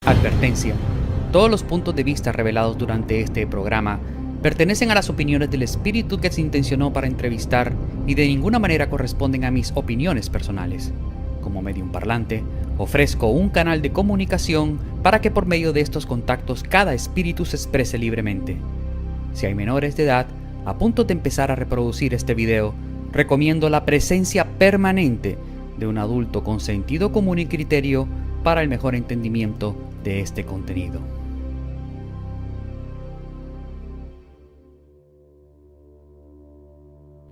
Advertencia. Todos los puntos de vista revelados durante este programa pertenecen a las opiniones del espíritu que se intencionó para entrevistar y de ninguna manera corresponden a mis opiniones personales. Como medium parlante, ofrezco un canal de comunicación para que por medio de estos contactos cada espíritu se exprese libremente. Si hay menores de edad a punto de empezar a reproducir este video, recomiendo la presencia permanente de un adulto con sentido común y criterio para el mejor entendimiento de este contenido.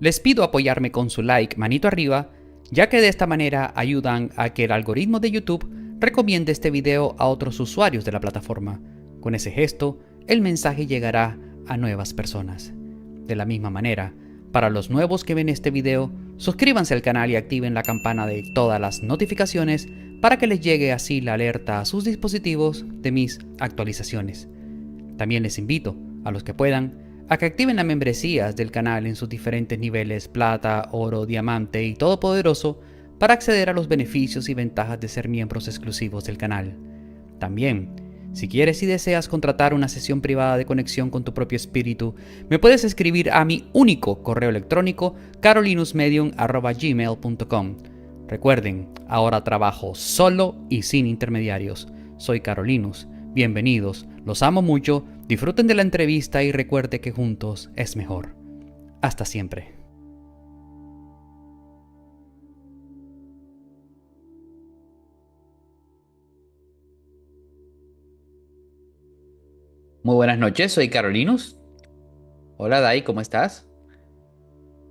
Les pido apoyarme con su like, manito arriba, ya que de esta manera ayudan a que el algoritmo de YouTube recomiende este video a otros usuarios de la plataforma. Con ese gesto, el mensaje llegará a nuevas personas. De la misma manera, para los nuevos que ven este video, suscríbanse al canal y activen la campana de todas las notificaciones para que les llegue así la alerta a sus dispositivos de mis actualizaciones. También les invito, a los que puedan, a que activen las membresías del canal en sus diferentes niveles plata, oro, diamante y todopoderoso para acceder a los beneficios y ventajas de ser miembros exclusivos del canal. También, si quieres y deseas contratar una sesión privada de conexión con tu propio espíritu, me puedes escribir a mi único correo electrónico carolinusmedium@gmail.com. Recuerden, ahora trabajo solo y sin intermediarios. Soy Carolinus. Bienvenidos, los amo mucho, disfruten de la entrevista y recuerde que juntos es mejor. Hasta siempre. Muy buenas noches, soy Carolinus. Hola Dai, ¿cómo estás?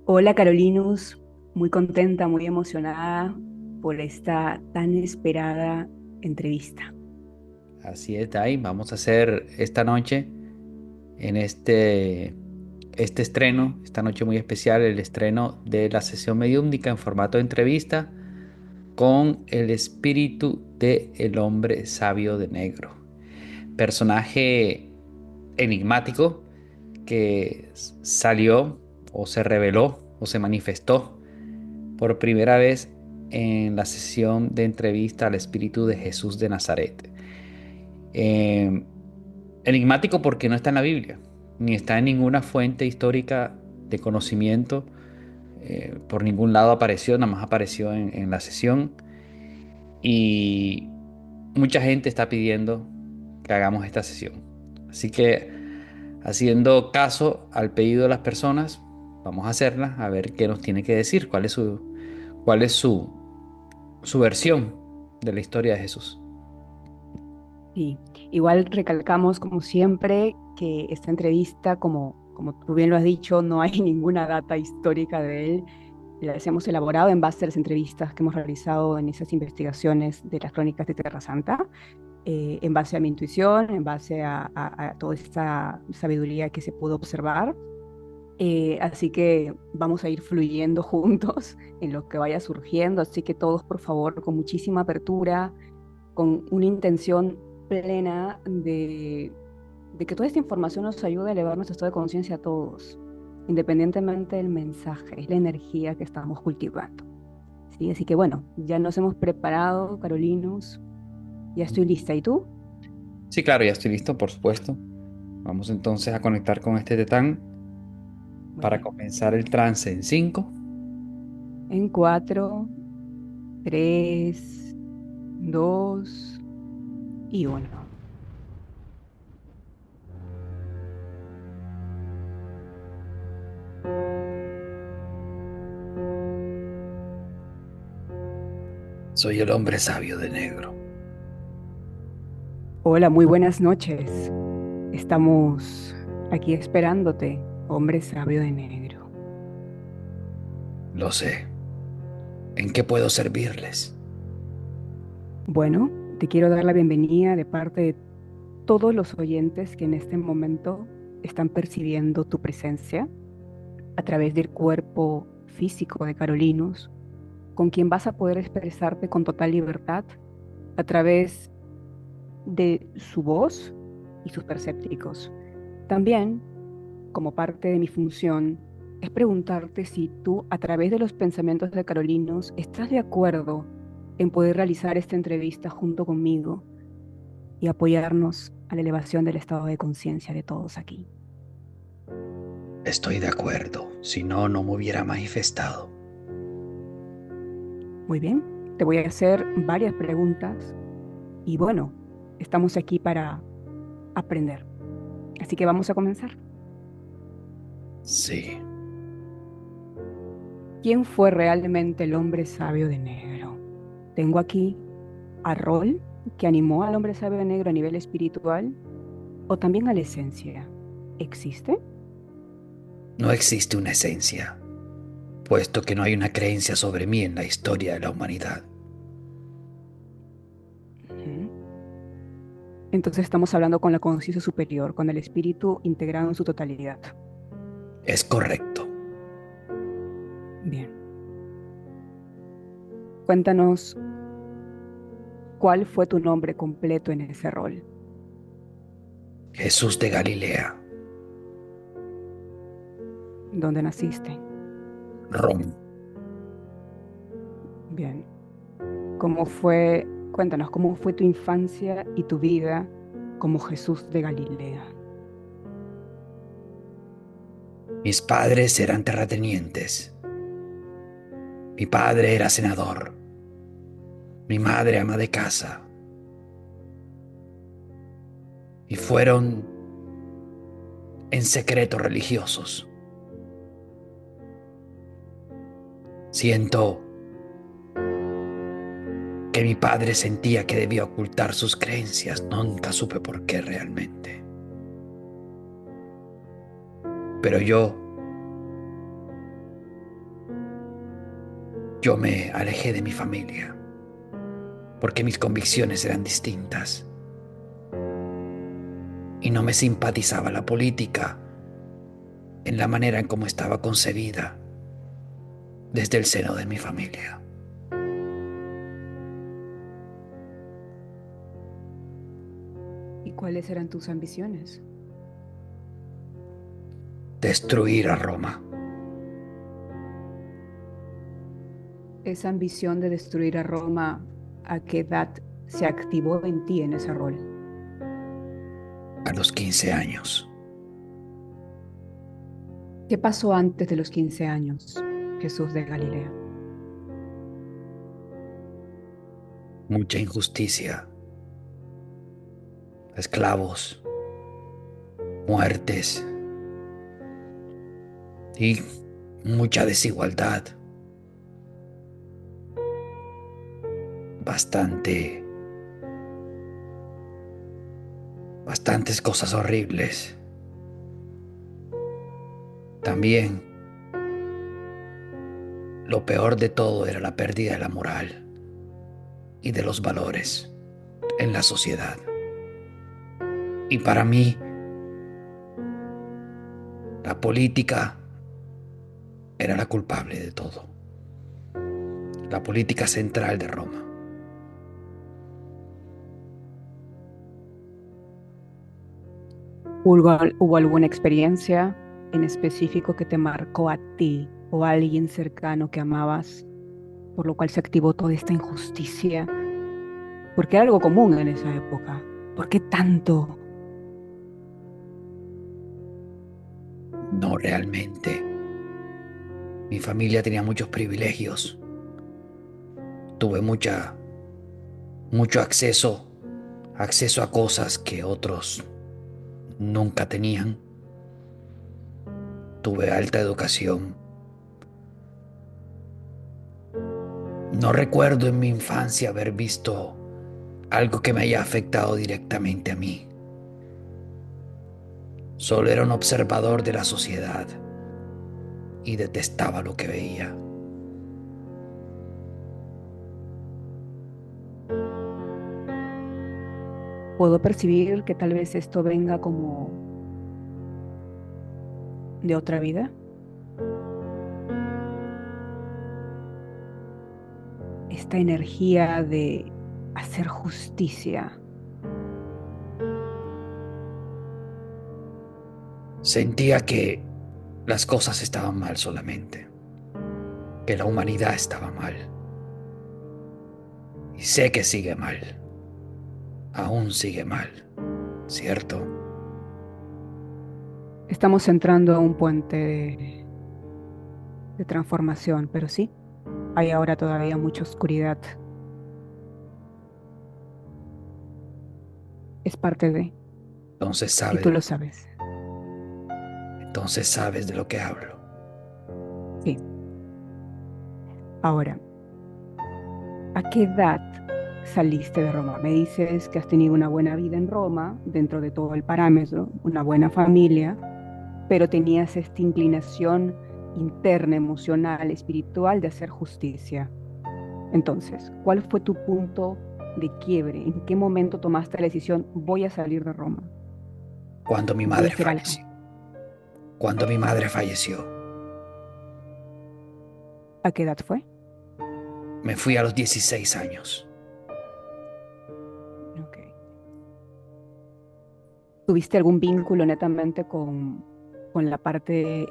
Hola Carolinus, muy contenta, muy emocionada por esta tan esperada entrevista. Así es, Dai, vamos a hacer esta noche, en este estreno, esta noche muy especial, el estreno de la sesión mediúmnica en formato de entrevista con el espíritu de el hombre sabio de negro. Personaje enigmático que salió o se reveló o se manifestó por primera vez en la sesión de entrevista al espíritu de Jesús de Nazaret. Eh, Enigmático porque no está en la Biblia, ni está en ninguna fuente histórica de conocimiento. Por ningún lado apareció, nada más apareció en la sesión. Y mucha gente está pidiendo que hagamos esta sesión. Así que, haciendo caso al pedido de las personas, vamos a hacerla, a ver qué nos tiene que decir, cuál es su versión de la historia de Jesús. Sí, igual recalcamos como siempre que esta entrevista, como tú bien lo has dicho, no hay ninguna data histórica de él. Las hemos elaborado en base a las entrevistas que hemos realizado en esas investigaciones de las crónicas de Tierra Santa, en base a mi intuición, en base a toda esta sabiduría que se pudo observar. Así que vamos a ir fluyendo juntos en lo que vaya surgiendo, así que todos por favor con muchísima apertura, con una intención plena de que toda esta información nos ayude a elevar nuestro estado de conciencia a todos, independientemente del mensaje, es la energía que estamos cultivando. ¿Sí? Así que bueno, ya nos hemos preparado, Carolinos, ya estoy lista. ¿Y tú? Sí, claro, ya estoy listo, por supuesto. Vamos entonces a conectar con este tetán Muy para bien. comenzar el trance en 5. En 4, 3, 2 y 1. Soy el hombre sabio de negro. Hola, muy buenas noches. Estamos aquí esperándote, hombre sabio de negro. Lo sé. ¿En qué puedo servirles? Bueno, te quiero dar la bienvenida de parte de todos los oyentes que en este momento están percibiendo tu presencia a través del cuerpo físico de Carolinus, con quien vas a poder expresarte con total libertad a través de su voz y sus percéptricos. También, como parte de mi función, es preguntarte si tú, a través de los pensamientos de Carolinus, estás de acuerdo en poder realizar esta entrevista junto conmigo y apoyarnos a la elevación del estado de conciencia de todos aquí. Estoy de acuerdo, si no, no me hubiera manifestado. Muy bien, te voy a hacer varias preguntas y bueno, estamos aquí para aprender. Así que vamos a comenzar. Sí, ¿Quién fue realmente el hombre sabio de negro? Tengo aquí a Rol, que animó al hombre sabio de negro a nivel espiritual, o también a la esencia. ¿Existe? no existe una esencia, puesto que no hay una creencia sobre mí en la historia de la humanidad. Ujú. Entonces estamos hablando con la conciencia superior, con el espíritu integrado en su totalidad. Es correcto. Bien. Cuéntanos cuál fue tu nombre completo en ese rol. Jesús de Galilea, ¿Dónde naciste? Rom. Bien. Cuéntanos cómo fue tu infancia y tu vida como Jesús de Galilea. Mis padres eran terratenientes. Mi padre era senador. Mi madre ama de casa. Y fueron en secreto religiosos. Siento que mi padre sentía que debía ocultar sus creencias. Nunca supe por qué realmente. Pero yo me alejé de mi familia porque mis convicciones eran distintas y no me simpatizaba la política en la manera en cómo estaba concebida desde el seno de mi familia. ¿Y cuáles eran tus ambiciones? Destruir a Roma. Esa ambición de destruir a Roma, ¿a qué edad se activó en ti en ese rol? A los 15 años. ¿Qué pasó antes de los 15 años, Jesús de Galilea? Mucha injusticia, esclavos, muertes y mucha desigualdad. Bastantes cosas horribles. También lo peor de todo era la pérdida de la moral y de los valores en la sociedad. Y para mí, la política era la culpable de todo. La política central de Roma. ¿Hubo alguna experiencia en específico que te marcó a ti o a alguien cercano que amabas, por lo cual se activó toda esta injusticia? Porque era algo común en esa época. ¿Por qué tanto? No realmente. Mi familia tenía muchos privilegios. Tuve mucho acceso a cosas que otros nunca tenían. Tuve alta educación. No recuerdo en mi infancia haber visto algo que me haya afectado directamente a mí. Solo era un observador de la sociedad y detestaba lo que veía. Puedo percibir que tal vez esto venga como de otra vida. Esta energía de hacer justicia. Sentía que las cosas estaban mal solamente, que la humanidad estaba mal. Y sé que sigue mal. aún sigue mal, ¿cierto? Estamos entrando a un puente de transformación, pero sí, hay ahora todavía mucha oscuridad. Es parte de, Entonces y sabes, tú lo sabes. entonces sabes de lo que hablo. Sí. Ahora, ¿a qué edad saliste de Roma? Me dices que has tenido una buena vida en Roma, dentro de todo el parámetro, una buena familia, pero tenías esta inclinación interna, emocional, espiritual de hacer justicia. Entonces, ¿cuál fue tu punto de quiebre? ¿En qué momento tomaste la decisión, voy a salir de Roma, Cuando mi voy a madre hacer algo? falleció, cuando mi madre falleció, ¿A qué edad fue? me fui a los 16 años. Ok. ¿Tuviste algún vínculo netamente con la parte,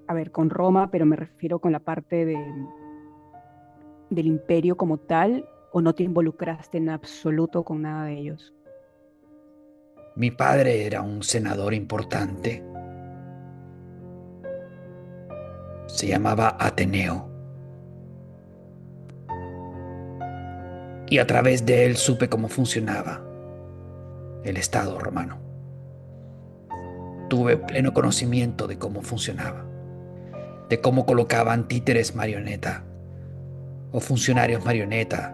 a ver, con Roma, pero me refiero con la parte del imperio como tal, o no te involucraste en absoluto con nada de ellos? Mi padre era un senador importante, se llamaba Ateneo, y a través de él supe cómo funcionaba el Estado romano. Tuve Ok. pleno conocimiento de cómo funcionaba, de cómo colocaban títeres marioneta o funcionarios marioneta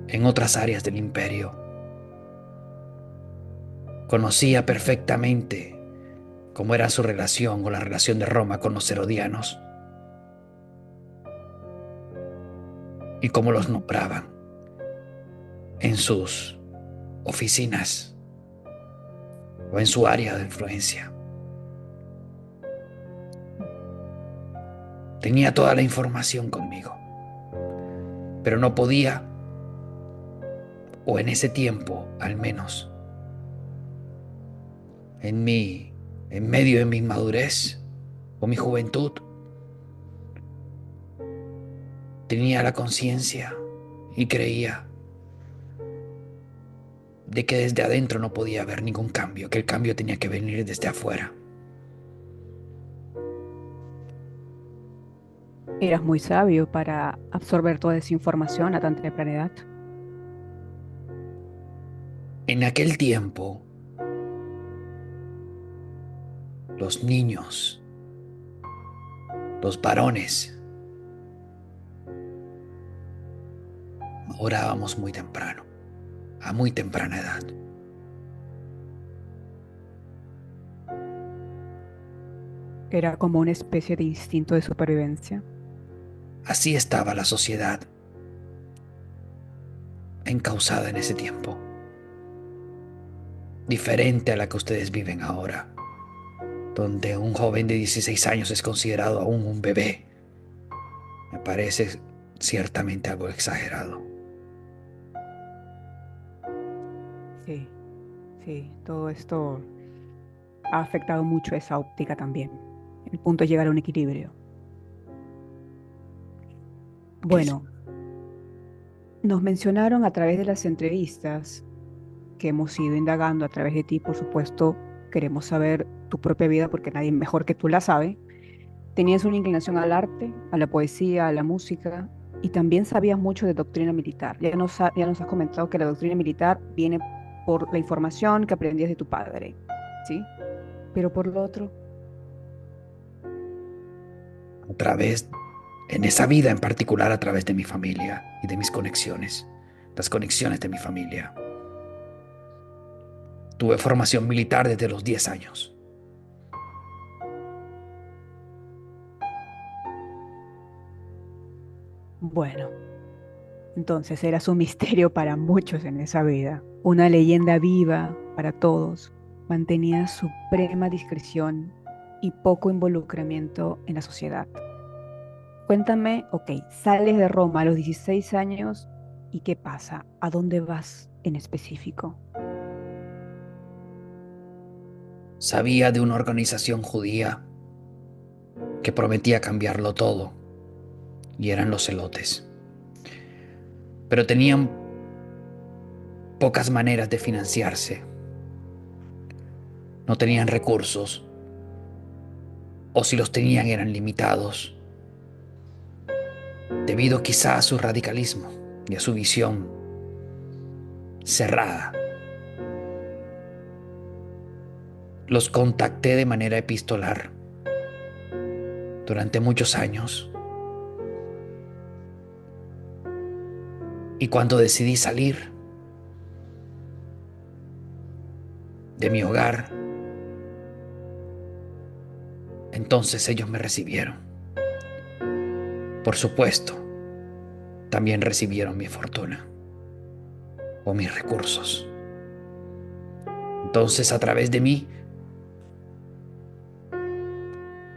en otras áreas del imperio. Conocía perfectamente cómo era su relación o la relación de Roma con los herodianos y cómo los Ujú. nombraban en sus oficinas o en su área de influencia. Tenía toda la información conmigo, pero no podía, o en ese tiempo al menos, en mi, en medio de mi inmadurez o mi juventud, tenía la conciencia y creía de que desde adentro no podía haber ningún cambio, que el cambio tenía que venir desde afuera. Eras muy sabio para absorber toda esa información a tan temprana edad. En aquel tiempo, los niños, los varones, orábamos muy temprano, a muy temprana edad. Era como una especie de instinto de supervivencia. Así estaba la sociedad encauzada en ese tiempo, diferente a la que ustedes viven ahora, donde un joven de 16 años es considerado aún un bebé. Me parece ciertamente algo exagerado. Sí, sí, todo esto ha afectado mucho esa óptica también. El punto es llegar a un equilibrio. Quiz- Bueno, nos mencionaron a través de las entrevistas que hemos ido indagando a través de ti, por supuesto, queremos saber tu propia vida porque nadie mejor que tú la sabe. Tenías una inclinación al arte, a la poesía, a la música y también sabías mucho de doctrina militar. Ya nos has comentado que la doctrina militar viene por la información que aprendías de tu padre, ¿sí? Pero por lo otro, A través, en esa vida en particular, a través de mi familia y de mis conexiones, las conexiones de mi familia. Tuve formación militar desde los 10 años. bueno, entonces eras un misterio para muchos en esa vida, una leyenda viva para todos. Mantenías suprema discreción y poco involucramiento en la sociedad. Cuéntame, ok, sales de Roma a los 16 años y ¿qué pasa? ¿A dónde vas en específico? Sabía de una organización judía que prometía cambiarlo todo, y eran los celotes. pero tenían pocas maneras de financiarse. No tenían recursos, o si los tenían eran limitados, debido quizá a su radicalismo y a su visión cerrada. Los contacté de manera epistolar durante muchos años, y cuando decidí salir de mi hogar, entonces ellos me recibieron. Por supuesto, también recibieron mi fortuna o mis recursos. Entonces, a través de mí,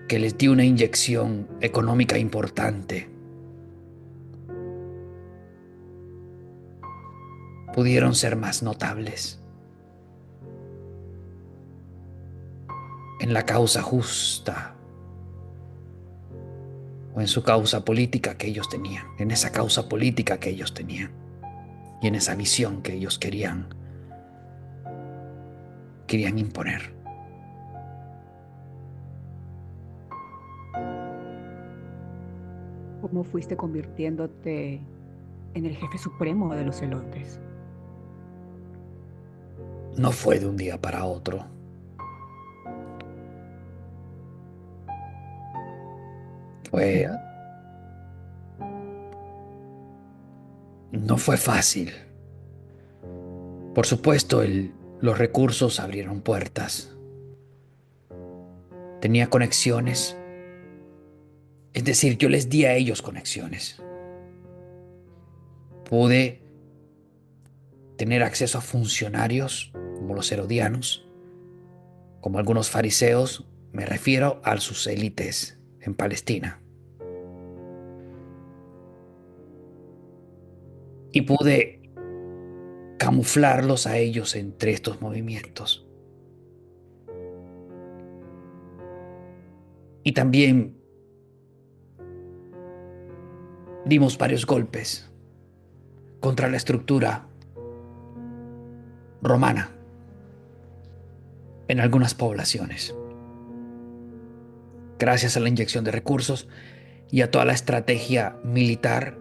que les di una inyección económica importante, pudieron ser más notables en la causa justa o en su causa política que ellos tenían, en esa causa política que ellos tenían y en esa visión que ellos querían imponer. ¿Cómo fuiste convirtiéndote en el jefe supremo de los celotes? No fue de un día para otro. Fue, Ujú. no fue fácil. Por supuesto, los recursos abrieron puertas. Tenía conexiones. Es decir, yo les di a ellos conexiones. Pude tener acceso a funcionarios como los herodianos, como algunos fariseos, me refiero a sus élites en Palestina. Y pude camuflarlos a ellos entre estos movimientos. Y también dimos varios golpes contra la estructura romana en algunas poblaciones, gracias a la inyección de recursos y a toda la estrategia militar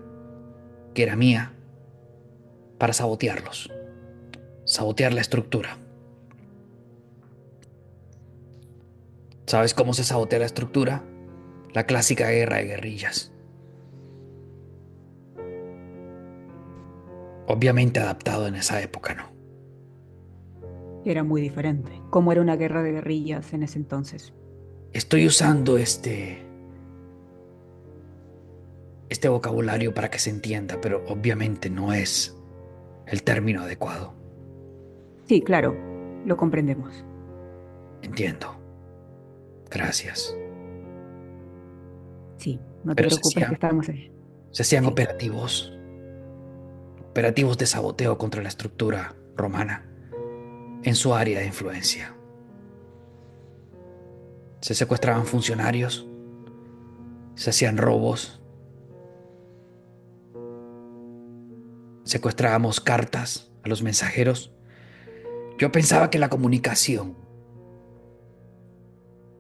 que era mía para sabotearlos, sabotear la estructura. ¿Sabes cómo se sabotea la estructura? La clásica guerra de guerrillas. Obviamente adaptado en esa época, ¿no? Era muy diferente. ¿Cómo era una guerra de guerrillas en ese entonces? Estoy usando este vocabulario para que se entienda, pero obviamente no es el término adecuado. Sí, claro, lo comprendemos. Entiendo. Gracias. Sí, no te Pero preocupes que estamos ahí. se hacían Sí, operativos de saboteo contra la estructura romana en su área de influencia. Se secuestraban funcionarios, se hacían robos, secuestrábamos cartas a los mensajeros. Yo pensaba que la comunicación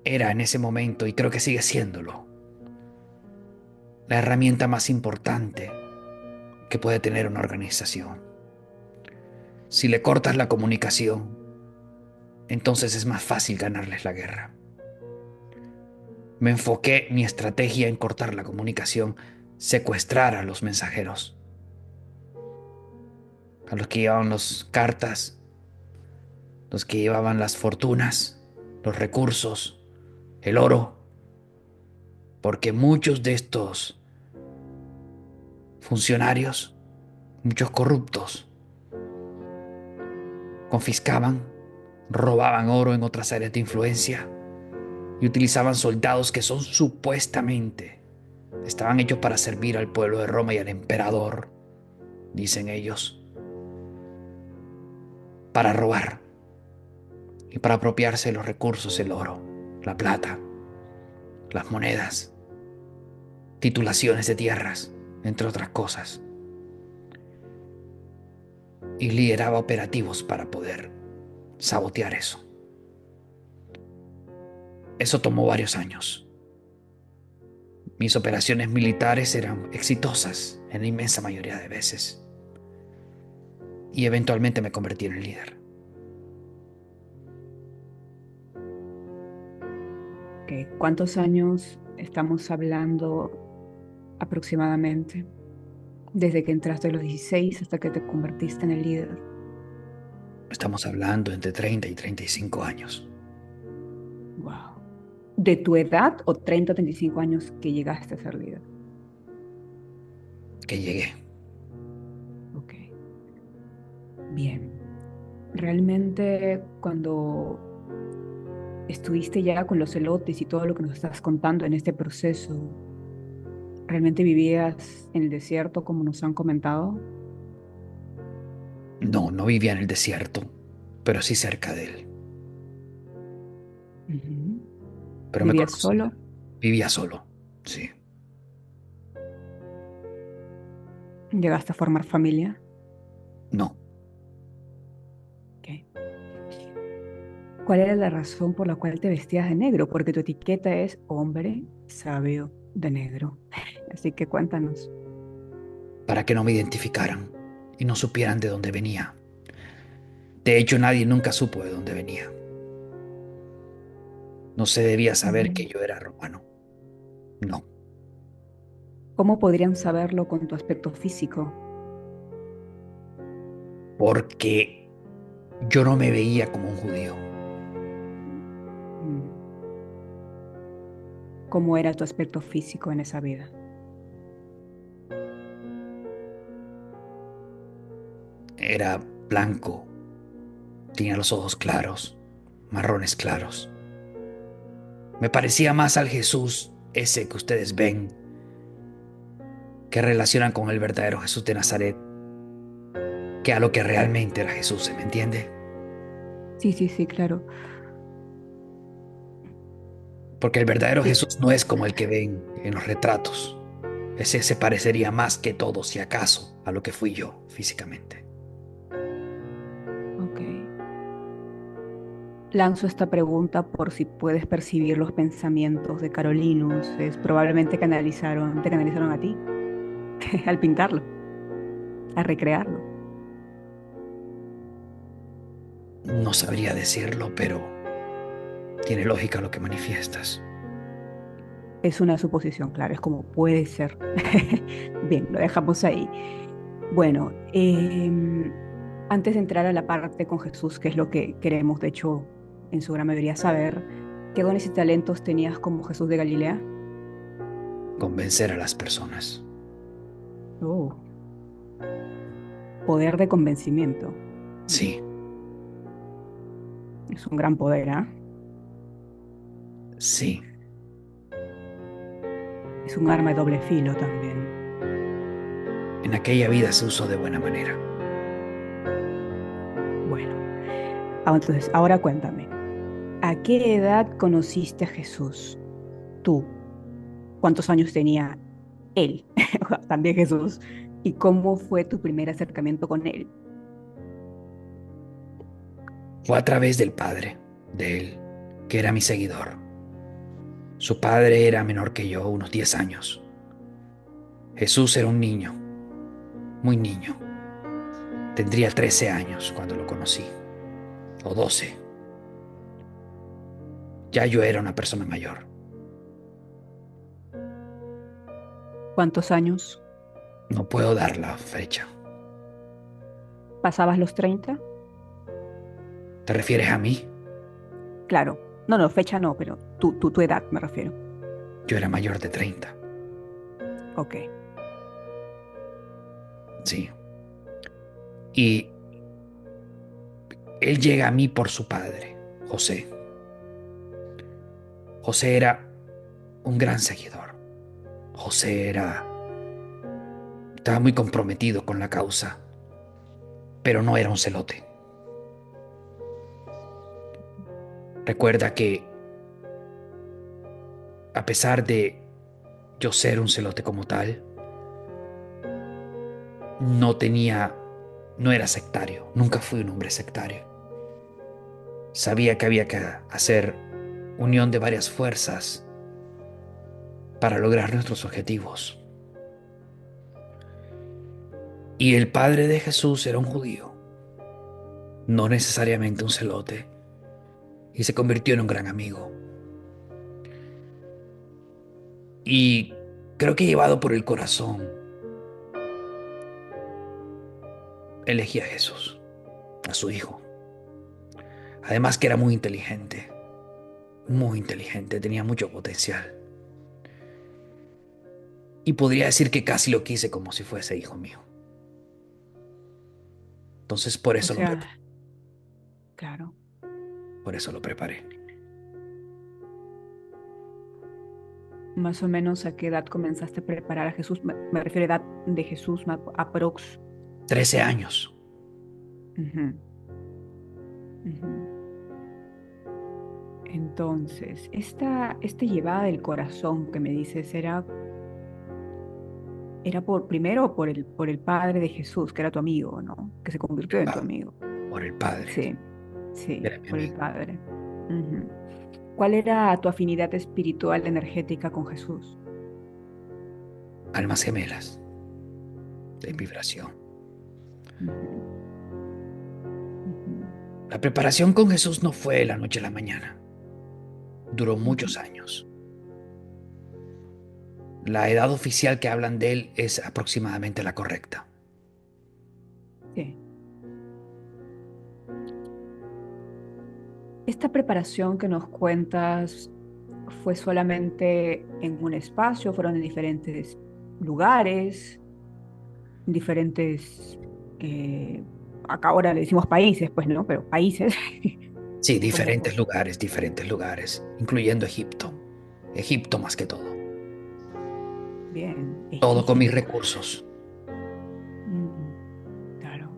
era en ese momento, y creo que sigue siéndolo, la herramienta más importante que puede tener una organización. Si le cortas la comunicación, entonces es más fácil ganarles la guerra. Me enfoqué mi estrategia en cortar la comunicación, secuestrar a los mensajeros, a los que llevaban las cartas, los que llevaban las fortunas, los recursos, el oro, porque muchos de estos funcionarios, muchos corruptos, confiscaban, robaban oro en otras áreas de influencia y utilizaban soldados que supuestamente estaban hechos para servir al pueblo de Roma y al emperador, dicen ellos, para robar y para apropiarse de los recursos, el oro, la plata, las monedas, titulaciones de tierras, entre otras cosas. y lideraba operativos para poder sabotear eso. Eso tomó varios años. Mis operaciones militares eran exitosas en la inmensa mayoría de veces y eventualmente me convertí en el líder. ¿Cuántos años estamos hablando aproximadamente? Desde que entraste a los 16 hasta que te convertiste en el líder. Estamos hablando entre 30 y 35 años Wow. ¿De tu edad o 30 o 35 años que llegaste a ser líder? que llegué. Ok, bien. Realmente cuando estuviste ya con los elotes y todo lo que nos estás contando en este proceso, ¿realmente vivías en el desierto como nos han comentado? No, no vivía en el desierto, pero sí cerca de él. Ujú. Pero me ¿Vivías conocía. solo? Vivía solo, sí. ¿Llegaste a formar familia? No, Ok. ¿Cuál era la razón por la cual te vestías de negro? Porque tu etiqueta es hombre sabio de negro. Así que cuéntanos. para que no me identificaran y no supieran de dónde venía. De hecho, nadie nunca supo de dónde venía. No se debía saber que Ujú. yo era romano. No, ¿Cómo podrían saberlo con tu aspecto físico? porque yo no me veía como un judío. Mm. ¿Cómo era tu aspecto físico en esa vida? Era blanco, tenía los ojos claros, marrones claros. Me parecía más al Jesús ese que ustedes ven, que relacionan con el verdadero Jesús de Nazaret, que a lo que realmente era Jesús, ¿se me entiende? Sí, sí, sí, claro. Porque el verdadero Sí. Jesús no es como el que ven en los retratos. Ese se parecería más que todo, si acaso, a lo que fui yo físicamente. Ok. Lanzo esta pregunta por si puedes percibir los pensamientos de Carolinus. Es probablemente te canalizaron a ti al pintarlo, a recrearlo. No sabría decirlo, pero tiene lógica lo que manifiestas. Es una suposición, claro, es como puede ser. Bien, lo dejamos ahí. Bueno, antes de entrar a la parte con Jesús, que es lo que queremos, de hecho, en su gran mayoría saber, ¿qué dones y talentos tenías como Jesús de Galilea? Convencer a las personas. Oh, poder de convencimiento. Sí, Es un gran poder, ¿ah? sí. Es un arma de doble filo también. En aquella vida se usó de buena manera. Bueno, entonces, ahora cuéntame, ¿a qué edad conociste a Jesús? Tú, ¿cuántos años tenía él? También Jesús. ¿Y cómo fue tu primer acercamiento con él? Fue a través del padre de él, que era mi seguidor. Su padre era menor que yo, unos 10 años. Jesús era un niño, muy niño. Tendría 13 años cuando lo conocí, o 12. Ya yo era una persona mayor. ¿Cuántos años? No puedo dar la fecha. ¿Pasabas los 30? ¿Te refieres a mí? Claro. No, no, fecha no, pero tu edad me refiero. Yo era mayor de 30. Ok. Sí. Y él llega a mí por su padre, José. José era un gran seguidor. José estaba muy comprometido con la causa, pero no era un celote. Recuerda que a pesar de yo ser un celote como tal, no tenía no era sectario, nunca fui un hombre sectario. Sabía que había que hacer unión de varias fuerzas para lograr nuestros objetivos. Y el padre de Jesús era un judío, no necesariamente un celote, y se convirtió en un gran amigo. Y creo que llevado por el corazón, elegí a Jesús, a su hijo. Además que era muy inteligente, tenía mucho potencial. Y podría decir que casi lo quise como si fuese hijo mío. Entonces O sea, claro. por eso lo preparé. Más o menos a qué edad comenzaste a preparar a Jesús. Me refiero a edad de Jesús, aprox. 13 años. Ujú, ujú. Entonces, esta llevada del corazón que me dices era por primero por el padre de Jesús, que era tu amigo, ¿no? Que se convirtió en tu Ah, amigo. por el padre, Sí, sí, era mi por el amigo. padre. Ujú. ¿Cuál era tu afinidad espiritual energética con Jesús? Almas gemelas de Mm, vibración. ujú, ujú, La preparación con Jesús no fue de la noche a la mañana. Duró ujú. muchos años. La edad oficial que hablan de él es aproximadamente la correcta. Sí. Esta preparación que nos cuentas fue solamente en un espacio, fueron en diferentes lugares, diferentes, eh, acá ahora le decimos países, pues no, pero países, Sí, ¿cómo fue? diferentes lugares, incluyendo Egipto. Egipto más que todo. Bien, Todo con mis Egipto. recursos. Mm, claro.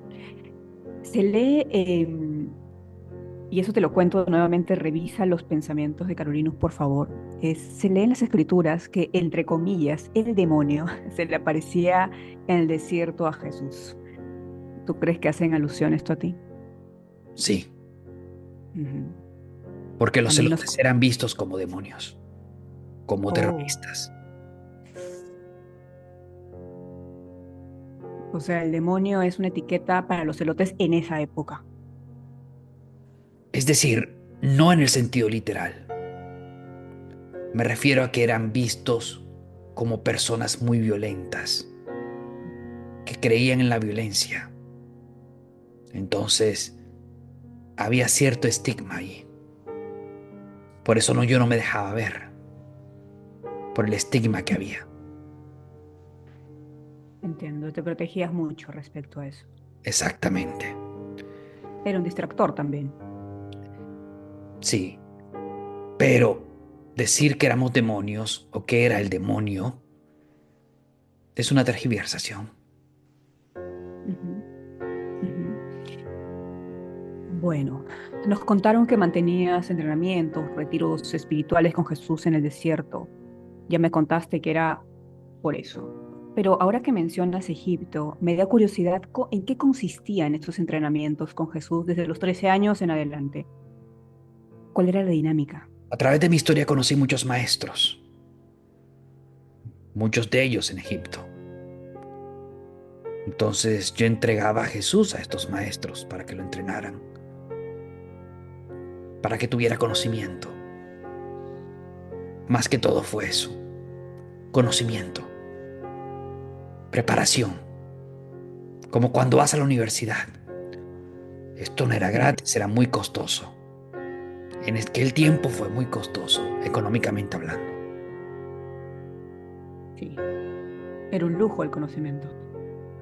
Se lee, y eso te lo cuento nuevamente, revisa los pensamientos de Carolinus, por favor. Se lee en las escrituras que, entre comillas, el demonio se le aparecía en el desierto a Jesús. ¿Tú crees que hacen alusión esto a ti? Sí, Ujú. porque los También nos... celotes eran vistos como demonios, como Oh, terroristas. o sea, el demonio es una etiqueta para los celotes en esa época. Es decir, no en el sentido literal. Me refiero a que eran vistos como personas muy violentas, que creían en la violencia. Entonces, había cierto estigma ahí. Por eso no, yo no me dejaba ver, por el estigma que había. Entiendo, te protegías mucho respecto a eso. Exactamente. Era un distractor también. Sí, pero decir que éramos demonios o que era el demonio es una tergiversación. Ujú, ujú. Bueno, nos contaron que mantenías entrenamientos, retiros espirituales con Jesús en el desierto. Ya me contaste que era por eso. Pero ahora que mencionas Egipto, me da curiosidad en qué consistían estos entrenamientos con Jesús desde los 13 años en adelante. ¿Cuál era la dinámica? A través de mi historia conocí muchos maestros, muchos de ellos en Egipto. Entonces yo entregaba a Jesús a estos maestros para que lo entrenaran, para que tuviera conocimiento. Más que todo fue eso, conocimiento, preparación, como cuando vas a la universidad. Esto no era Sí, gratis, era muy costoso. En aquel tiempo fue muy costoso, económicamente hablando. sí. Era un lujo el conocimiento.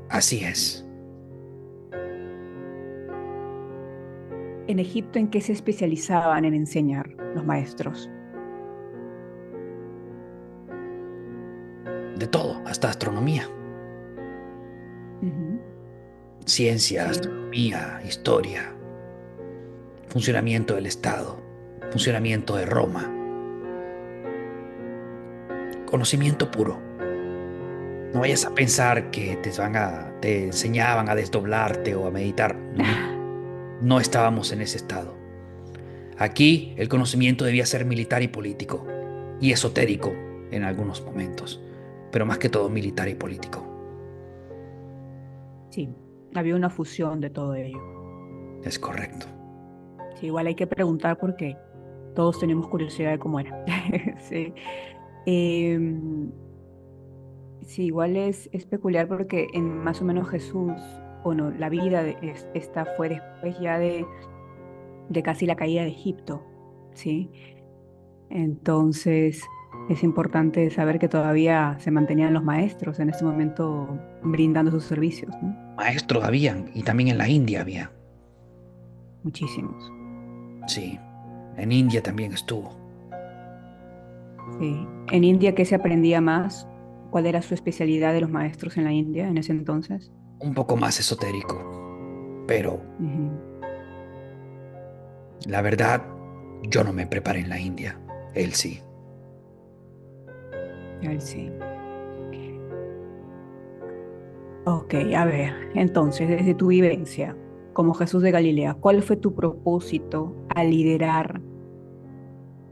Así es, En Egipto, ¿en qué se especializaban en enseñar los maestros? de todo, hasta astronomía, Ujú, ciencia, sí, astronomía, historia, funcionamiento del Estado, funcionamiento de Roma, conocimiento puro. No vayas a pensar que te enseñaban a desdoblarte o a meditar. No, no estábamos en ese estado. Aquí el conocimiento debía ser militar y político, y esotérico en algunos momentos, pero más que todo militar y político. Sí, había una fusión de todo ello. Es correcto. Sí, igual hay que preguntar porque todos tenemos curiosidad de cómo era. Sí. Em, sí, igual es peculiar porque en más o menos Jesús, bueno, la vida esta fue después ya de casi la caída de Egipto, ¿sí? Entonces es importante saber que todavía se mantenían los maestros en ese momento brindando sus servicios, ¿no? Maestros habían, y también en la India había. Muchísimos. Sí, en India también estuvo. Sí. En India, ¿qué se aprendía más? ¿Cuál era su especialidad de los maestros en la India en ese entonces? Un poco más esotérico, pero Ujú. la verdad, yo no me preparé en la India. Él sí. Él sí. Ok, a ver, entonces, desde tu vivencia como Jesús de Galilea, ¿cuál fue tu propósito al liderar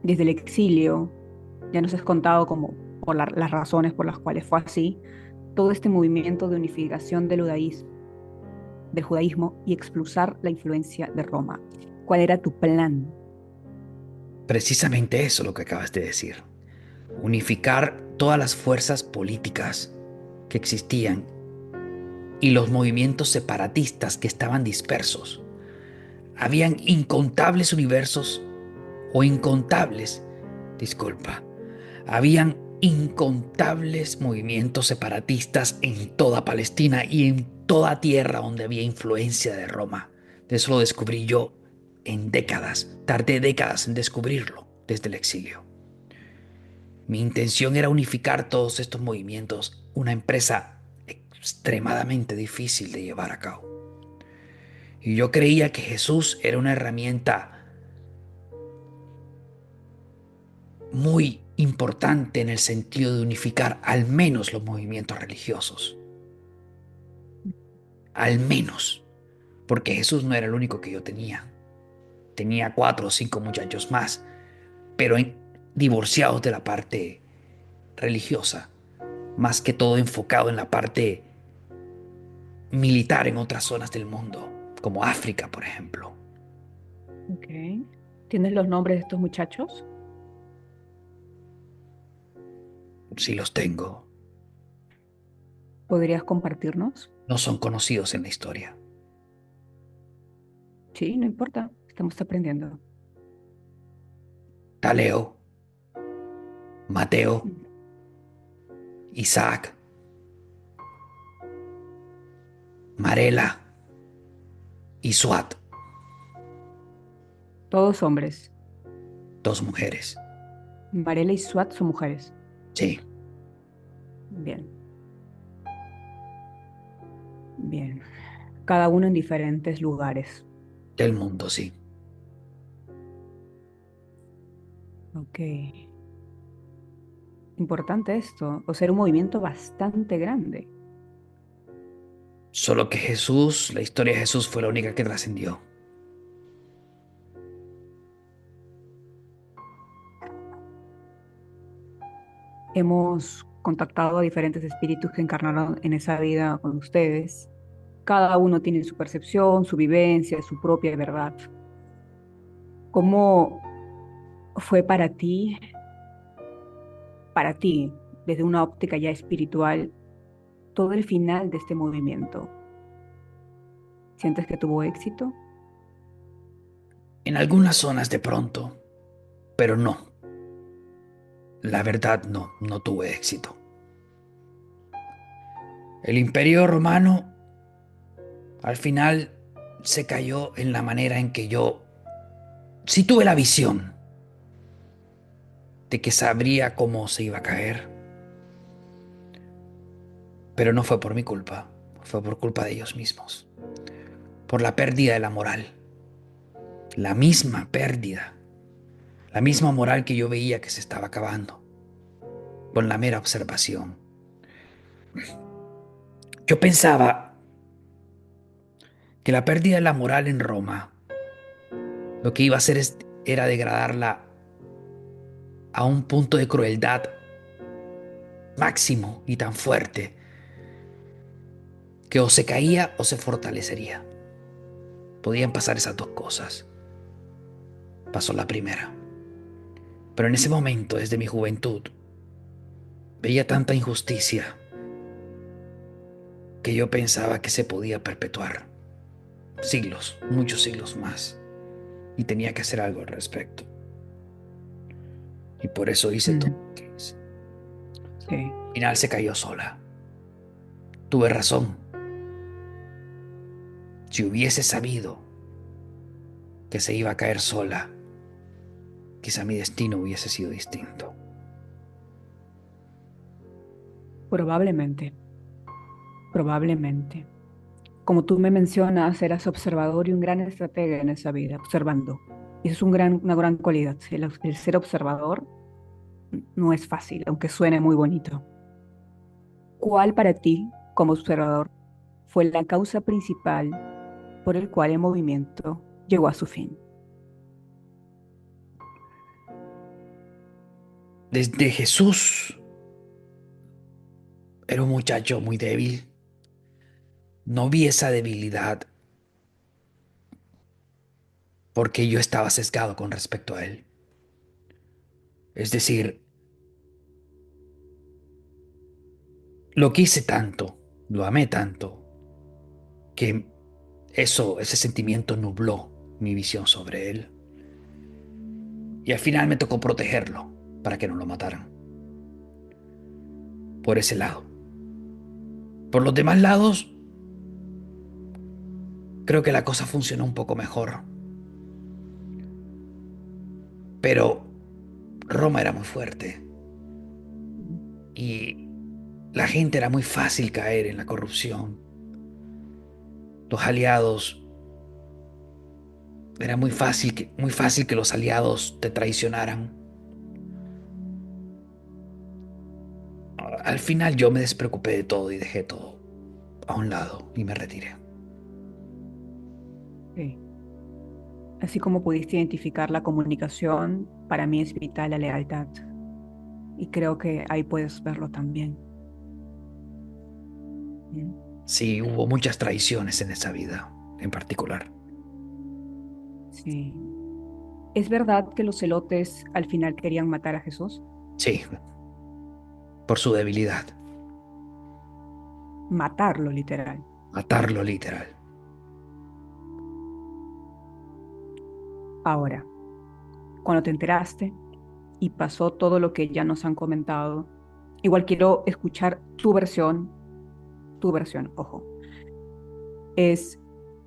desde el exilio? Ya nos has contado como por las razones por las cuales fue así, todo este movimiento de unificación del judaísmo y expulsar la influencia de Roma. ¿Cuál era tu plan? Precisamente eso lo que acabas de decir. Unificar todas las fuerzas políticas que existían y los movimientos separatistas que estaban dispersos. Habían incontables universos o incontables, disculpa, habían incontables movimientos separatistas en toda Palestina y en toda tierra donde había influencia de Roma. De eso lo descubrí yo en décadas. Tardé décadas en descubrirlo desde el exilio. Mi intención era unificar todos estos movimientos, una empresa extremadamente difícil de llevar a cabo. Y yo creía que Jesús era una herramienta muy importante en el sentido de unificar al menos los movimientos religiosos. Al menos. Porque Jesús no era el único que yo tenía. Tenía 4 o 5 muchachos más, pero divorciados de la parte religiosa, más que todo enfocado en la parte militar en otras zonas del mundo, como África, por ejemplo. Ok. ¿Tienes los nombres de estos muchachos? Si los tengo, ¿Podrías compartirnos? no son conocidos en la historia. Sí, no importa, estamos aprendiendo. Taleo, Mateo, Mm. Isaac, Marela y Suat, Todos hombres. 2 mujeres. Varela y Swat son mujeres. Sí, Bien, bien. Cada uno en diferentes lugares. del mundo, sí. Ok. Importante esto. O sea, era un movimiento bastante grande. Solo que Jesús, la historia de Jesús fue la única que trascendió. Hemos contactado a diferentes espíritus que encarnaron en esa vida con ustedes. Cada uno tiene su percepción, su vivencia, su propia verdad. ¿Cómo fue para ti, desde una óptica ya espiritual, todo el final de este movimiento? ¿Sientes que tuvo éxito? En algunas zonas de pronto, pero no. La verdad no, no tuve éxito. El imperio romano al final se cayó en la manera en que yo sí tuve la visión de que sabría cómo se iba a caer, pero no fue por mi culpa, fue por culpa de ellos mismos, por la pérdida de la moral, la misma pérdida, la misma moral que yo veía que se estaba acabando, con la mera observación. Yo pensaba que la pérdida de la moral en Roma lo que iba a hacer era degradarla a un punto de crueldad máximo y tan fuerte que o se caía o se fortalecería. Podían pasar esas dos cosas. Pasó la primera. Pero en ese momento, desde mi juventud, veía tanta injusticia que yo pensaba que se podía perpetuar siglos, muchos siglos más, y tenía que hacer algo al respecto. Y por eso hice todo Mm, lo que hice. sí, Al final se cayó sola. Tuve razón. Si hubiese sabido que se iba a caer sola, quizá mi destino hubiese sido distinto. probablemente, probablemente. Como tú me mencionas, eras observador y un gran estratega en esa vida, observando. Y eso es una gran cualidad. El ser observador no es fácil, aunque suene muy bonito. ¿Cuál para ti, como observador, fue la causa principal por el cual el movimiento llegó a su fin? Desde Jesús era un muchacho muy débil. No vi esa debilidad porque yo estaba sesgado con respecto a él. Es decir, lo quise tanto, lo amé tanto, que ese sentimiento nubló mi visión sobre él. Y al final me tocó protegerlo para que no lo mataran. Por ese lado. Por los demás lados, creo que la cosa funcionó un poco mejor. Pero Roma era muy fuerte y la gente era muy fácil caer en la corrupción. Los aliados, era muy fácil que los aliados te traicionaran. Al final yo me despreocupé de todo y dejé todo a un lado y me retiré. Sí. Así como pudiste identificar la comunicación, para mí es vital la lealtad. Y creo que ahí puedes verlo también. ¿Mm? Sí, hubo muchas traiciones en esa vida, en particular. Sí. ¿Es verdad que los celotes al final querían matar a Jesús? Sí, por su debilidad. Matarlo, literal. Matarlo literal. Ahora, cuando te enteraste y pasó todo lo que ya nos han comentado, igual quiero escuchar tu versión, ojo. Es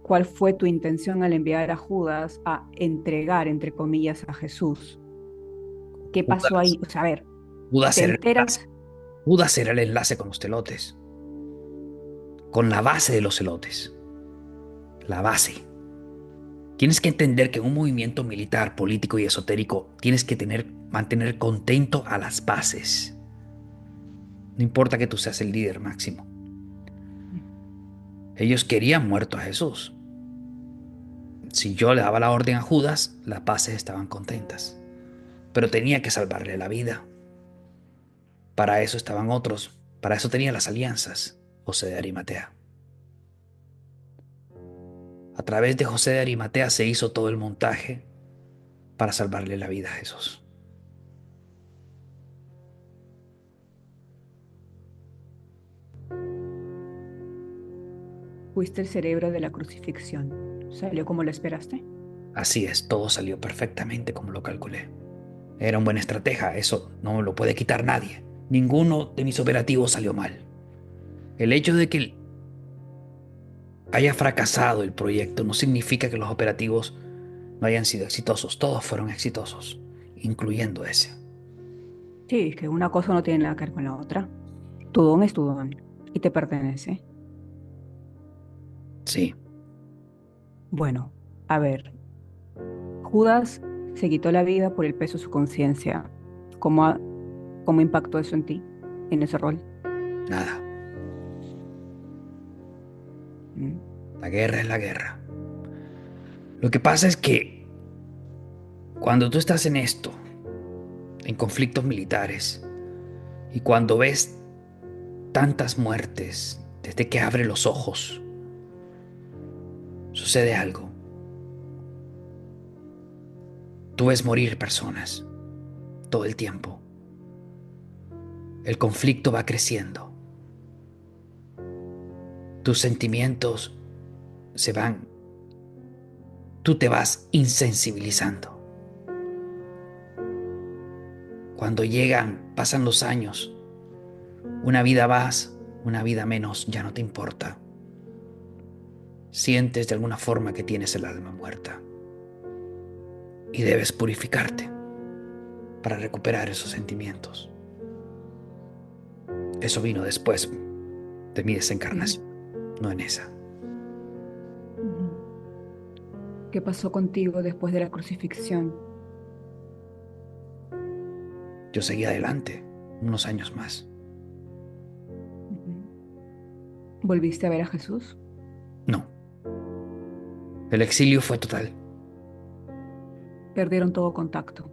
cuál fue tu intención al enviar a Judas a entregar, entre comillas, a Jesús. ¿Qué pasó Judas, ahí? O sea, a ver, Judas te era el enlace. enteras. Judas era el enlace con los telotes, con la base de los elotes. La base. Tienes que entender que en un movimiento militar, político y esotérico tienes que mantener contento a las bases. No importa que tú seas el líder máximo. Ellos querían muerto a Jesús. Si yo le daba la orden a Judas, las bases estaban contentas. Pero tenía que salvarle la vida. Para eso estaban otros. Para eso tenía las alianzas. José de Arimatea. A través de José de Arimatea se hizo todo el montaje para salvarle la vida a Jesús. Fuiste el cerebro de la crucifixión. ¿Salió como lo esperaste? Así es, todo salió perfectamente como lo calculé. Era un buen estratega, eso no me lo puede quitar nadie. Ninguno de mis operativos salió mal. El hecho de que haya fracasado el proyecto no significa que los operativos no hayan sido exitosos. Todos fueron exitosos, incluyendo ese. Sí, que una cosa no tiene nada que ver con la otra. Tu don es tu don y te pertenece. Sí, Bueno, a ver, Judas se quitó la vida por el peso de su conciencia. ¿Cómo, cómo impactó eso en ti, en ese rol? nada. Mm, La guerra es la guerra. Lo que pasa es que cuando tú estás en esto, en conflictos militares, y cuando ves tantas muertes desde que abre los ojos, sucede algo. Tú ves morir personas todo el tiempo. El conflicto va creciendo. Tus sentimientos se van. Tú te vas insensibilizando. Cuando llegan, pasan los años, una vida más, una vida menos, ya no te importa. Sientes de alguna forma que tienes el alma muerta y debes purificarte para recuperar esos sentimientos. Eso vino después de mi sí. desencarnación, no en esa. Ujú. ¿Qué pasó contigo después de la crucifixión? Yo seguí adelante unos años más. Ujú. ¿Volviste a ver a Jesús? No, el exilio fue total. Perdieron todo contacto.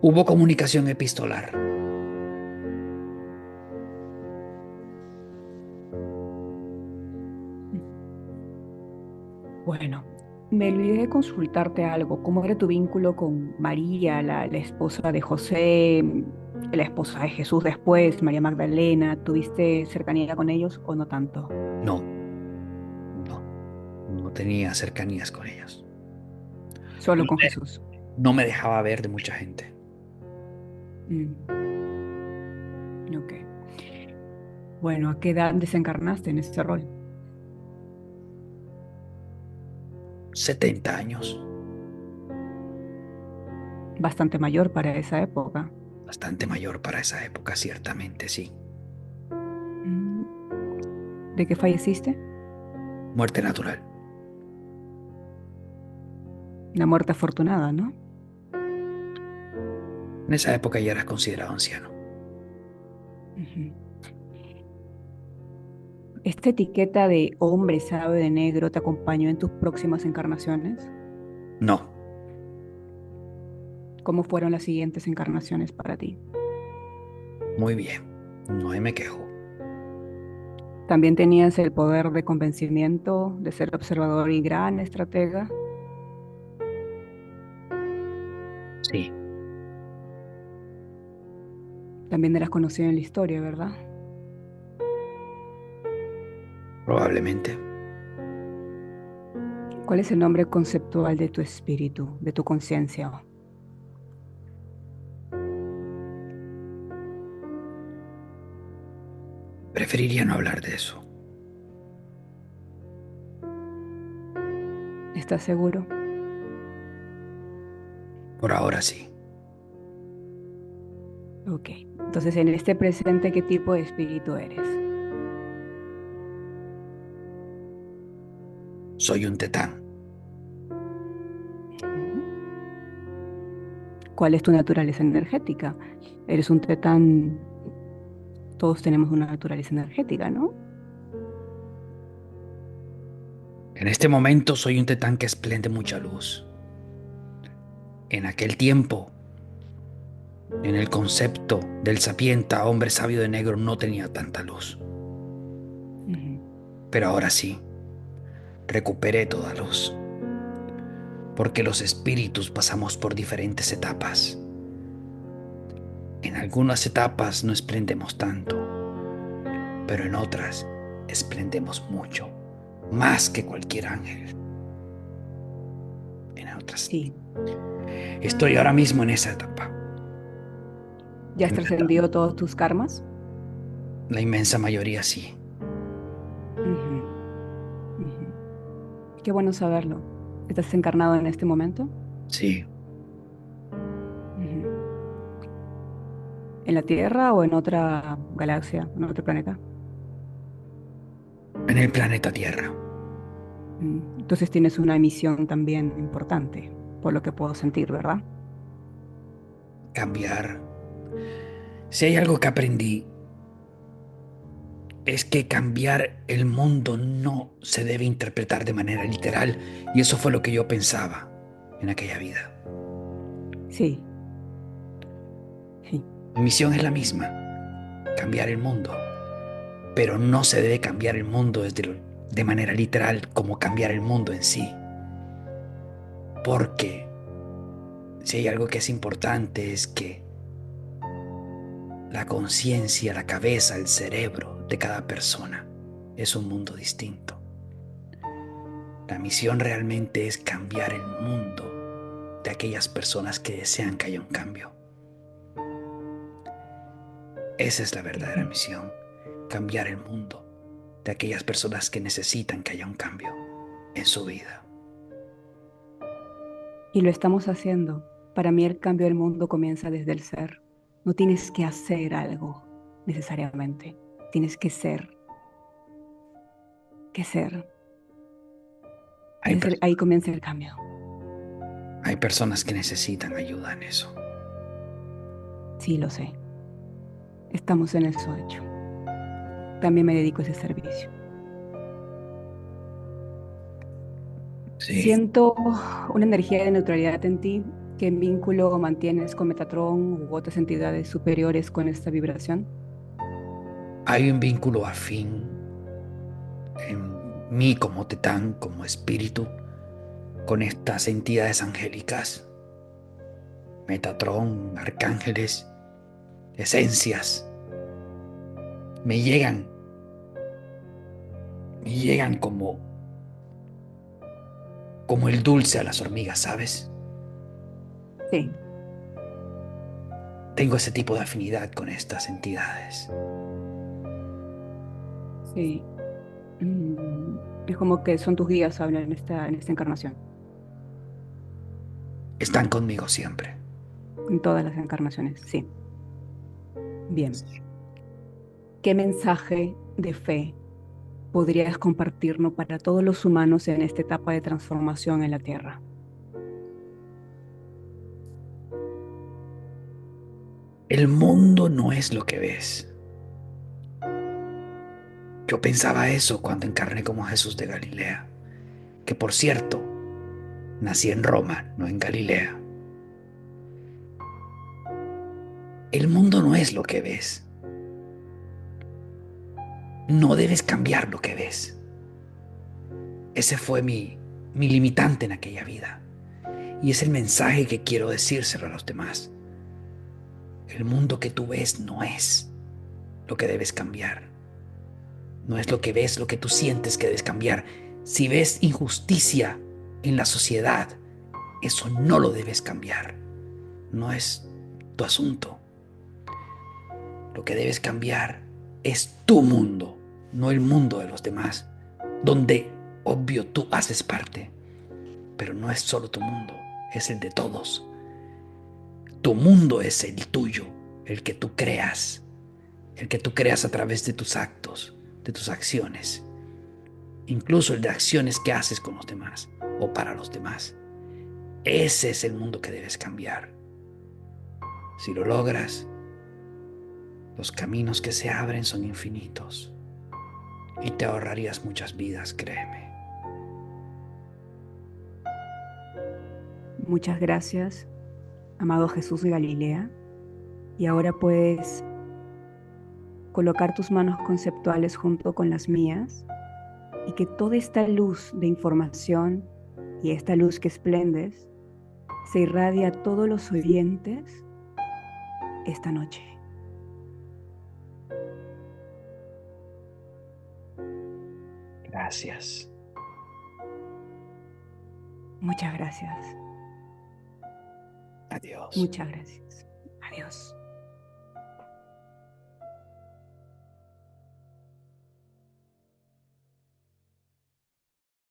Hubo comunicación epistolar. Bueno, me olvidé de consultarte algo. ¿Cómo era tu vínculo con María, la esposa de José, la esposa de Jesús después, María Magdalena? ¿Tuviste cercanía con ellos o no tanto? No, no, no tenía cercanías con ellos. No Solo con me, Jesús. no me dejaba ver de mucha gente. Mm, ok. Bueno, ¿a qué edad desencarnaste en ese rol? 70 años, Bastante mayor para esa época. bastante mayor para esa época, ciertamente, sí. Mm, ¿de qué falleciste? Muerte natural. Una muerte afortunada, ¿no? En esa época ya eras considerado anciano. Ujú. ¿Esta etiqueta de hombre sabe de negro te acompañó en tus próximas encarnaciones? No, ¿Cómo fueron las siguientes encarnaciones para ti? muy bien. No me quejo. ¿También tenías el poder de convencimiento, de ser observador y gran estratega? Sí, También eras conocido en la historia, ¿verdad? probablemente. ¿Cuál es el nombre conceptual de tu espíritu, de tu conciencia? Preferiría no hablar de eso. ¿Estás seguro? Por ahora sí. Ok. Entonces, en este presente, ¿qué tipo de espíritu eres? Soy un tetán. Ujú. ¿Cuál es tu naturaleza energética? Eres un tetán, todos tenemos una naturaleza energética, ¿no? En este momento soy un tetán que esplende mucha luz. En aquel tiempo, en el concepto del sapienta, hombre sabio de negro, no tenía tanta luz. Ujú. Pero ahora sí, recuperé toda luz. Porque los espíritus pasamos por diferentes etapas. En algunas etapas no esplendemos tanto, pero en otras esplendemos mucho, más que cualquier ángel. En otras. Sí. Estoy ahora mismo en esa etapa. ¿Ya has En la, trascendido todos tus karmas? la inmensa mayoría sí. Ujú, ujú. Qué bueno saberlo. ¿Estás encarnado en este momento? Sí, Ujú. ¿En la Tierra o en otra galaxia, en otro planeta? en el planeta Tierra. Entonces tienes una misión también importante, por lo que puedo sentir, ¿verdad? Cambiar. Si hay algo que aprendí es que cambiar el mundo no se debe interpretar de manera literal, y eso fue lo que yo pensaba en aquella vida. Sí, sí. Mi misión es la misma, cambiar el mundo, pero no se debe cambiar el mundo de manera literal como cambiar el mundo en sí, porque si hay algo que es importante es que la conciencia, la cabeza, el cerebro de cada persona es un mundo distinto. La misión realmente es cambiar el mundo de aquellas personas que desean que haya un cambio. Esa es la verdadera Ujú. misión, cambiar el mundo de aquellas personas que necesitan que haya un cambio en su vida. Y lo estamos haciendo. Para mí el cambio del mundo comienza desde el ser. No tienes que hacer algo necesariamente. Tienes que ser, que ser. Hay, Ahí comienza el cambio. hay personas que necesitan ayuda en eso. Sí, lo sé. Estamos en eso hecho. También me dedico a ese servicio. Sí. Siento una energía de neutralidad en ti. ¿Qué vínculo mantienes con Metatron u otras entidades superiores con esta vibración? Hay un vínculo afín en mí como Tetán, como espíritu, con estas entidades angélicas, Metatron, arcángeles, esencias. Me llegan, me llegan como el dulce a las hormigas, ¿sabes? Sí, Tengo ese tipo de afinidad con estas entidades. sí. Es como que son tus guías, hablan en esta encarnación, Están conmigo siempre. en todas las encarnaciones. Sí. Bien. ¿Qué mensaje de fe podrías compartirnos para todos los humanos en esta etapa de transformación en la Tierra? El mundo no es lo que ves. Yo pensaba eso cuando encarné como Jesús de Galilea, que por cierto, nací en Roma, no en Galilea. El mundo no es lo que ves. No debes cambiar lo que ves. Ese fue mi limitante en aquella vida. Y es el mensaje que quiero decírselo a los demás. El mundo que tú ves no es lo que debes cambiar. No es lo que ves, lo que tú sientes que debes cambiar. Si ves injusticia en la sociedad, eso no lo debes cambiar. No es tu asunto. Lo que debes cambiar es tu mundo, no el mundo de los demás, donde, obvio, tú haces parte, pero no es solo tu mundo, es el de todos. Tu mundo es el tuyo, el que tú creas, el que tú creas a través de tus actos, de tus acciones, incluso el de acciones que haces con los demás o para los demás. Ese es el mundo que debes cambiar. Si lo logras, los caminos que se abren son infinitos y te ahorrarías muchas vidas, créeme. Muchas gracias, amado Jesús de Galilea. Y ahora puedes colocar tus manos conceptuales junto con las mías y que toda esta luz de información y esta luz que esplendes se irradia a todos los oyentes esta noche. Gracias. Muchas gracias. Adiós. Muchas gracias. Adiós.